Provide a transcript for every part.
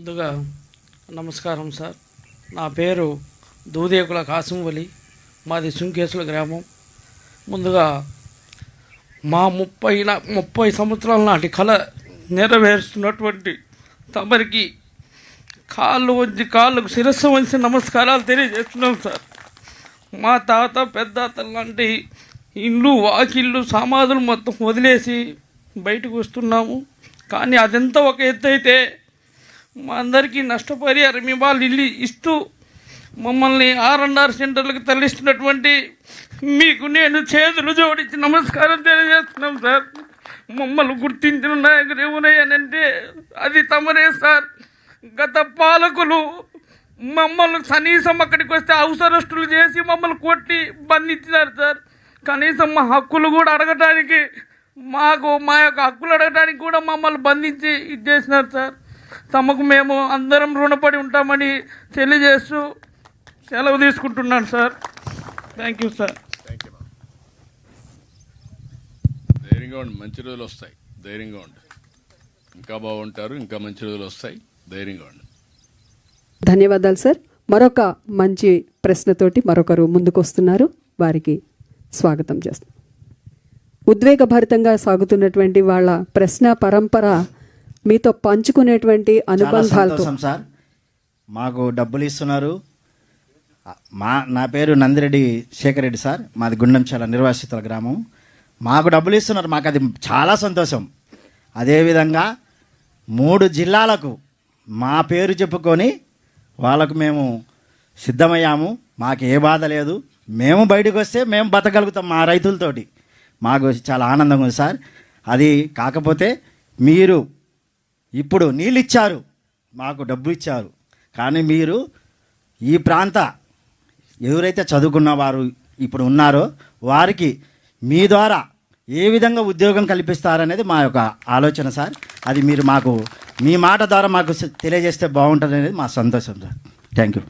ముందుగా నమస్కారం సార్. నా పేరు దూదేకుల కాసింవలి, మాది సుంకేసుల గ్రామం. ముందుగా మా 30 సంవత్సరాల నాటి కళ నెరవేరుస్తున్నటువంటి తమరికి కాళ్ళకు శిరస్సు వంచి నమస్కారాలు తెలియజేస్తున్నాం సార్. మా తాత పెద్దాత లాంటి ఇల్లు వాకిళ్ళు సమాధులు మొత్తం వదిలేసి బయటకు వస్తున్నాము. కానీ అదంతా ఒక ఎత్తు అయితే మా అందరికీ నష్టపరిహారం ఇవ్వాలి ఇల్లు ఇస్తూ మమ్మల్ని R&R సెంటర్లకు తరలిస్తున్నటువంటి మీకు నేను చేతులు జోడించి నమస్కారం తెలియజేస్తున్నాం సార్. మమ్మల్ని గుర్తించిన నాయకులు ఎవరయ్యానంటే అది తమరే సార్. గత పాలకులు మమ్మల్ని కనీసం అక్కడికి వస్తే అవసరస్తులు చేసి మమ్మల్ని కొట్టి బంధించారు సార్. కనీసం మా హక్కులు కూడా అడగటానికి మా యొక్క హక్కులు అడగడానికి కూడా మమ్మల్ని బంధించి ఇది చేసినారు సార్. తమకు మేము అందరం రుణపడి ఉంటామని తెలియజేస్తూ సెలవు తీసుకుంటున్నాను సార్. Thank you sir. ధైర్యంగా ఉండి, మంచి రోజులు వస్తాయి. ధైర్యంగా ఉండి, ఇంకా బాగుంటారు. ఇంకా మంచి రోజులు వస్తాయి. ధైర్యంగా ఉండి. ధన్యవాదాలు సార్. మరొక మంచి ప్రశ్నతోటి మరొకరు ముందుకు వస్తున్నారు, వారికి స్వాగతం చేస్తాం. ఉద్వేగభరితంగా సాగుతున్నటువంటి వాళ్ళ ప్రశ్న పరంపర మీతో పంచుకునేటువంటి అనుబంధాలతో. సార్, మాకు డబ్బులు ఇస్తున్నారు. నా పేరు నందిరెడ్డి శేఖర్ రెడ్డి సార్. మాది గుండంచాల నిర్వాసితుల గ్రామం. మాకు డబ్బులు ఇస్తున్నారు. మాకు అది చాలా సంతోషం. అదేవిధంగా 3 జిల్లాలకు మా పేరు చెప్పుకొని వాళ్ళకు మేము సిద్ధమయ్యాము. మాకు ఏ బాధ లేదు. మేము బయటకు వస్తే మేము బతకగలుగుతాం మా రైతులతోటి. మాకు చాలా ఆనందంగా ఉంది సార్. అది కాకపోతే మీరు ఇప్పుడు నీళ్ళు ఇచ్చారు, మాకు డబ్బు ఇచ్చారు. కానీ మీరు ఈ ప్రాంత ఎవరైతే చదువుకున్న వారు ఇప్పుడు ఉన్నారో వారికి మీ ద్వారా ఏ విధంగా ఉద్యోగం కల్పిస్తారనేది మా యొక్క ఆలోచన సార్. అది మీరు మాకు మీ మాట ద్వారా మాకు తెలియజేస్తే బాగుంటుంది అనేది మా సంతోషం సార్. Thank you.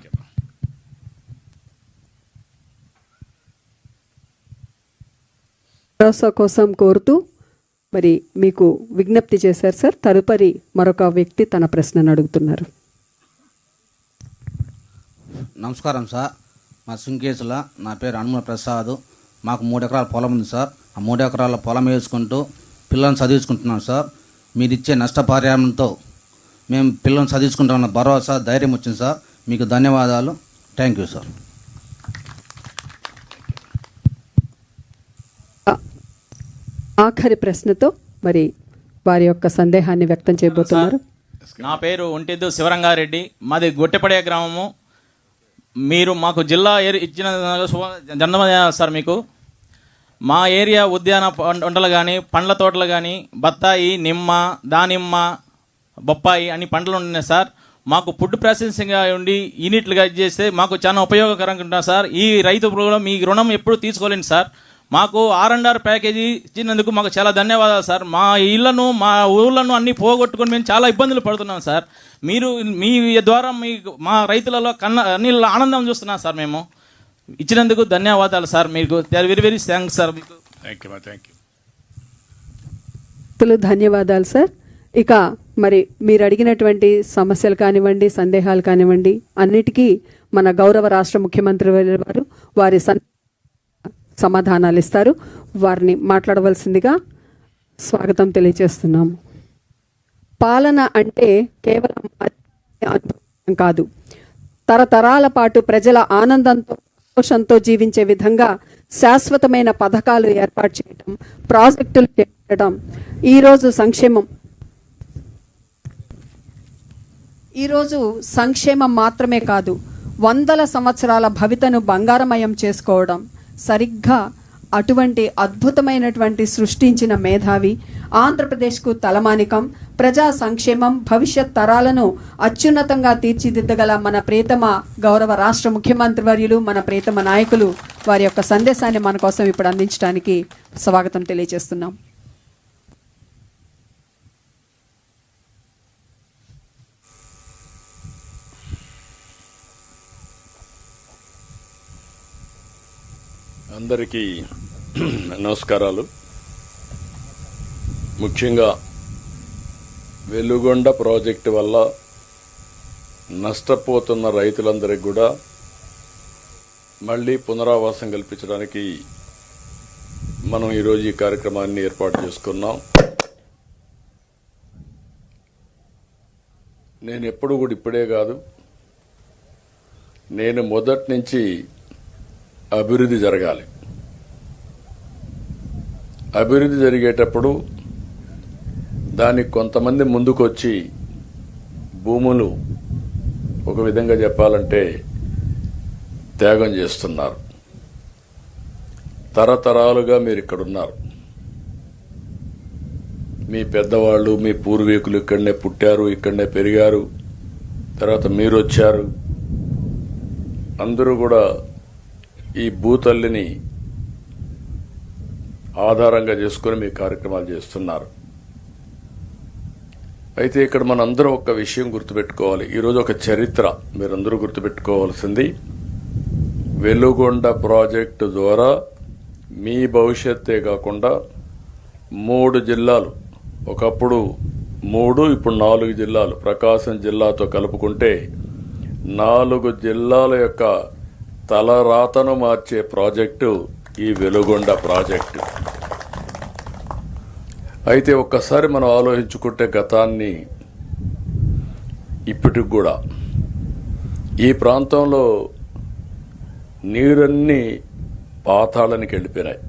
భరోసా కోసం కోరుతూ మరి మీకు విజ్ఞప్తి చేశారు సార్. తదుపరి మరొక వ్యక్తి తన ప్రశ్నను అడుగుతున్నారు. నమస్కారం సార్. మా సుంకేసుల, నా పేరు హనుమ ప్రసాద్. మాకు 3 ఎకరాల పొలం ఉంది సార్. ఆ 3 ఎకరాల పొలం వేసుకుంటూ పిల్లల్ని చదివించుకుంటున్నాం సార్. మీరు ఇచ్చే నష్టపరిహారంతో మేము పిల్లల్ని చదివించుకుంటామన్న భరోసా, ధైర్యం వచ్చింది సార్. మీకు ధన్యవాదాలు. Thank you sir. ఆఖరి ప్రశ్నతో మరి వారి యొక్క సందేహాన్ని వ్యక్తం చేయబోతున్నారు. నా పేరు ఒంటెద్దు శివరంగారెడ్డి, మాది గొట్టెపడే గ్రామము. మీరు మాకు జిల్లా ఇచ్చిన జన్మదిన సార్. మీకు మా ఏరియా ఉద్యాన పంటలు కానీ, పండ్ల తోటలు కానీ, బత్తాయి, నిమ్మ, దానిమ్మ, బొప్పాయి అన్ని పంటలు ఉన్నాయి సార్. మాకు ఫుడ్ ప్రాసెసింగ్గా ఉండి యూనిట్లుగా చేస్తే మాకు చాలా ఉపయోగకరంగా ఉంటుంది సార్. ఈ రైతు మీ రుణం ఎప్పుడు తీసుకోలేండి సార్. మాకు R&R ప్యాకేజీ ఇచ్చినందుకు మాకు చాలా ధన్యవాదాలు సార్. మా ఇళ్లను, మా ఊళ్ళను అన్నీ పోగొట్టుకొని మేము చాలా ఇబ్బందులు పడుతున్నాం సార్. మీరు మీ ద్వారా మా రైతులలో అన్ని ఆనందం చూస్తున్నాం సార్. మేము ఇచ్చినందుకు ధన్యవాదాలు సార్. మీకు వెరీ వెరీ థ్యాంక్స్ సార్. మీకు థ్యాంక్ యూ. ధన్యవాదాలు సార్. ఇక మరి మీరు అడిగినటువంటి సమస్యలు కానివ్వండి, సందేహాలు కానివ్వండి, అన్నిటికీ మన గౌరవ రాష్ట్ర ముఖ్యమంత్రి వారు వారి సమాధానాలు ఇస్తారు. వారిని మాట్లాడవలసిందిగా స్వాగతం తెలియజేస్తున్నాము. పాలన అంటే కేవలం అనుభవం కాదు, తరతరాల పాటు ప్రజల ఆనందంతో, సంతోషంతో జీవించే విధంగా శాశ్వతమైన పథకాలు ఏర్పాటు చేయడం, ప్రాజెక్టులు చేపట్టడం. ఈరోజు సంక్షేమం మాత్రమే కాదు, 100 సంవత్సరాల భవితను బంగారమయం చేసుకోవడం. సరిగ్గా అటువంటి అద్భుతమైనటువంటి సృష్టించిన మేధావి, ఆంధ్రప్రదేశ్కు తలమానికం, ప్రజా సంక్షేమం, భవిష్యత్ తరాలను అత్యున్నతంగా తీర్చిదిద్దగల మన ప్రియతమ గౌరవ రాష్ట్ర ముఖ్యమంత్రి వర్యులు, మన ప్రియతమ నాయకులు వారి యొక్క సందేశాన్ని మన కోసం ఇప్పుడు అందించడానికి స్వాగతం తెలియజేస్తున్నాం. అందరికీ నమస్కారాలు. ముఖ్యంగా వెలుగొండ ప్రాజెక్టు వల్ల నష్టపోతున్న రైతులందరికీ కూడా మళ్ళీ పునరావాసం కల్పించడానికి మనం ఈరోజు ఈ కార్యక్రమాన్ని ఏర్పాటు చేసుకున్నాం. నేను ఎప్పుడు కూడా ఇప్పుడే కాదు, నేను మొదటి నుంచి అభివృద్ధి జరగాలి, అభివృద్ధి జరిగేటప్పుడు దానికి కొంతమంది ముందుకొచ్చి భూములు ఒక విధంగా చెప్పాలంటే త్యాగం చేస్తున్నారు. తరతరాలుగా మీరు ఇక్కడ ఉన్నారు, మీ పెద్దవాళ్ళు మీ పూర్వీకులు ఇక్కడనే పుట్టారు, ఇక్కడనే పెరిగారు, తర్వాత మీరు వచ్చారు. అందరూ కూడా ఈ భూతల్లిని ఆధారంగా చేసుకుని మీ కార్యక్రమాలు చేస్తున్నారు. అయితే ఇక్కడ మనందరం ఒక విషయం గుర్తుపెట్టుకోవాలి. ఈరోజు ఒక చరిత్ర మీరందరూ గుర్తుపెట్టుకోవాల్సింది, వెలుగొండ ప్రాజెక్టు ద్వారా మీ భవిష్యత్తే కాకుండా 3 జిల్లాలు, ఒకప్పుడు 3 ఇప్పుడు 4 జిల్లాలు, ప్రకాశం జిల్లాతో కలుపుకుంటే 4 జిల్లాల యొక్క తలరాతను మార్చే ప్రాజెక్టు ఈ వెలుగొండ ప్రాజెక్టు. అయితే ఒక్కసారి మనం ఆలోచించుకుంటే గతాన్ని ఇప్పటికి కూడా ఈ ప్రాంతంలో నీరన్నీ పాతాళానికి వెళ్ళిపోయినాయి.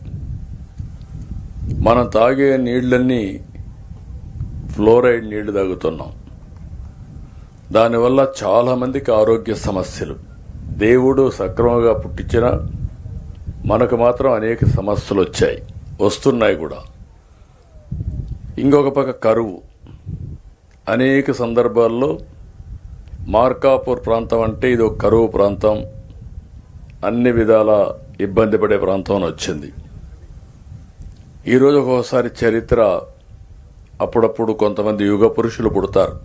మనం తాగే నీళ్లన్నీ ఫ్లోరైడ్ నీళ్లు తాగుతున్నాం. దానివల్ల చాలా మందికి ఆరోగ్య సమస్యలు, దేవుడు సక్రమంగా పుట్టించిన మనకు మాత్రం అనేక సమస్యలు వచ్చాయి, వస్తున్నాయి కూడా. ఇంకొక పక్క కరువు. అనేక సందర్భాల్లో మార్కాపూర్ ప్రాంతం అంటే ఇది ఒక కరువు ప్రాంతం, అన్ని విధాల ఇబ్బంది పడే ప్రాంతం వచ్చింది. ఈరోజు ఒక్కోసారి చరిత్ర, అప్పుడప్పుడు కొంతమంది యుగ పురుషులు పుడతారు.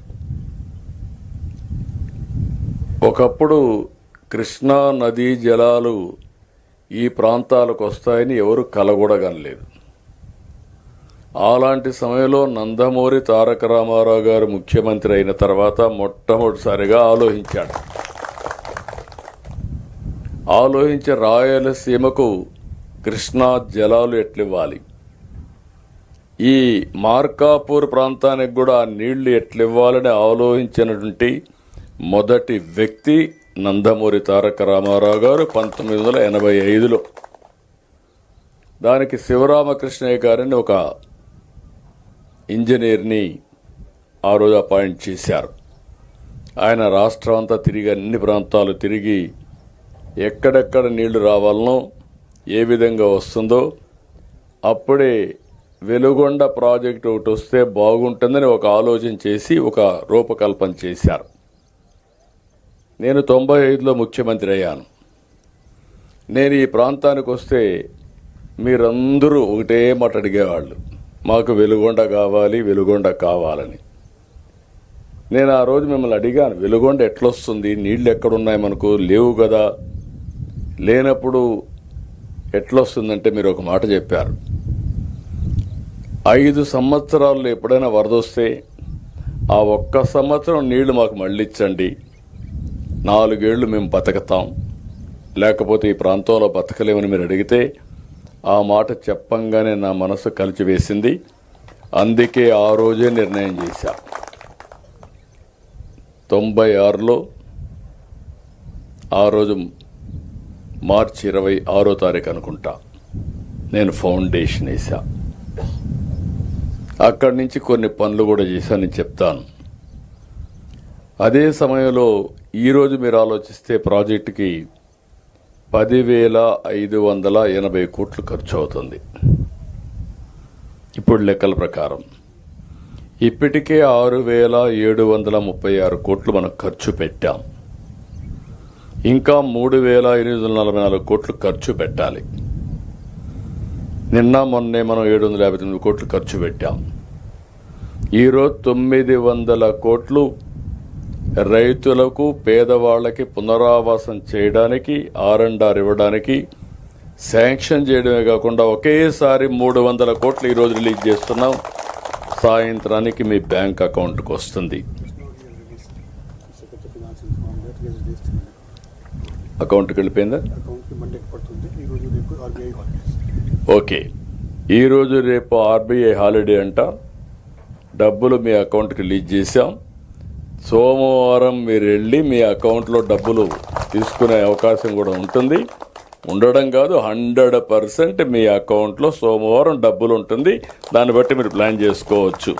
ఒకప్పుడు కృష్ణా నదీ జలాలు ఈ ప్రాంతాలకు వస్తాయని ఎవరు కలగూడగనలేదు. అలాంటి సమయంలో నందమూరి తారక రామారావు గారు ముఖ్యమంత్రి అయిన తర్వాత మొట్టమొదటిసారిగా ఆలోచించి రాయలసీమకు కృష్ణా జలాలు ఎట్లివ్వాలి, ఈ మార్కాపూర్ ప్రాంతానికి కూడా నీళ్లు ఎట్లివ్వాలని ఆలోచించినటువంటి మొదటి వ్యక్తి నందమూరి తారక రామారావు గారు 1985లో. దానికి శివరామకృష్ణయ్య గారిని ఒక ఇంజనీర్ని ఆ రోజు అపాయింట్ చేశారు. ఆయన రాష్ట్రం అంతా తిరిగి, అన్ని ప్రాంతాలు తిరిగి ఎక్కడెక్కడ నీళ్లు రావాలనో, ఏ విధంగా వస్తుందో, అప్పుడే వెలుగొండ ప్రాజెక్టు ఒకటి వస్తే బాగుంటుందని ఒక ఆలోచన చేసి ఒక రూపకల్పన చేశారు. నేను 95లో ముఖ్యమంత్రి అయ్యాను. నేను ఈ ప్రాంతానికి వస్తే మీరందరూ ఒకటే మాట అడిగేవాళ్ళు, మాకు వెలుగొండ కావాలి, వెలుగొండ కావాలని. నేను ఆ రోజు మిమ్మల్ని అడిగాను, వెలుగొండ ఎట్లొస్తుంది, నీళ్లు ఎక్కడున్నాయి, మనకు లేవు కదా, లేనప్పుడు ఎట్లొస్తుందంటే మీరు ఒక మాట చెప్పారు, 5 సంవత్సరాల్లో ఎప్పుడైనా వరద వస్తే ఆ 1 సంవత్సరం నీళ్లు మాకు మళ్ళీ ఇచ్చండి, 4 ఏళ్లు మేము బతకతాం, లేకపోతే ఈ ప్రాంతంలో బతకలేమని మీరు అడిగితే ఆ మాట చెప్పంగానే నా మనసు కలిచివేసింది. అందుకే ఆ రోజే నిర్ణయం చేశా. 96లో ఆ రోజు మార్చి 26వ తారీఖు అనుకుంటా నేను ఫౌండేషన్ వేసా. అక్కడి నుంచి కొన్ని పనులు కూడా చేశానని చెప్తాను. అదే సమయంలో ఈరోజు మీరు ఆలోచిస్తే ప్రాజెక్టుకి 10,580 కోట్లు ఖర్చు అవుతుంది ఇప్పుడు లెక్కల ప్రకారం. ఇప్పటికే 6,736 కోట్లు మనం ఖర్చు పెట్టాం. ఇంకా 3,844 కోట్లు ఖర్చు పెట్టాలి. నిన్న మొన్నే మనం 759 కోట్లు ఖర్చు పెట్టాం. ఈరోజు 900 కోట్లు రైతులకు, పేదవాళ్లకి పునరావాసం చేయడానికి, R&R ఇవ్వడానికి శాంక్షన్ చేయడమే కాకుండా ఒకేసారి 300 కోట్లు ఈరోజు రిలీజ్ చేస్తున్నాం. సాయంత్రానికి మీ బ్యాంక్ అకౌంట్కి వస్తుంది. అకౌంట్కి వెళ్ళిపోయిందా? ఓకే, ఈరోజు రేపు ఆర్బీఐ హాలిడే అంట. డబ్బులు మీ అకౌంట్కి రిలీజ్ చేశాం. సోమవారం మీరు వెళ్ళి మీ అకౌంట్లో డబ్బులు తీసుకునే అవకాశం కూడా ఉంటుంది. ఉండడం కాదు, 100% మీ అకౌంట్లో సోమవారం డబ్బులు ఉంటుంది. దాన్ని బట్టి మీరు ప్లాన్ చేసుకోవచ్చు.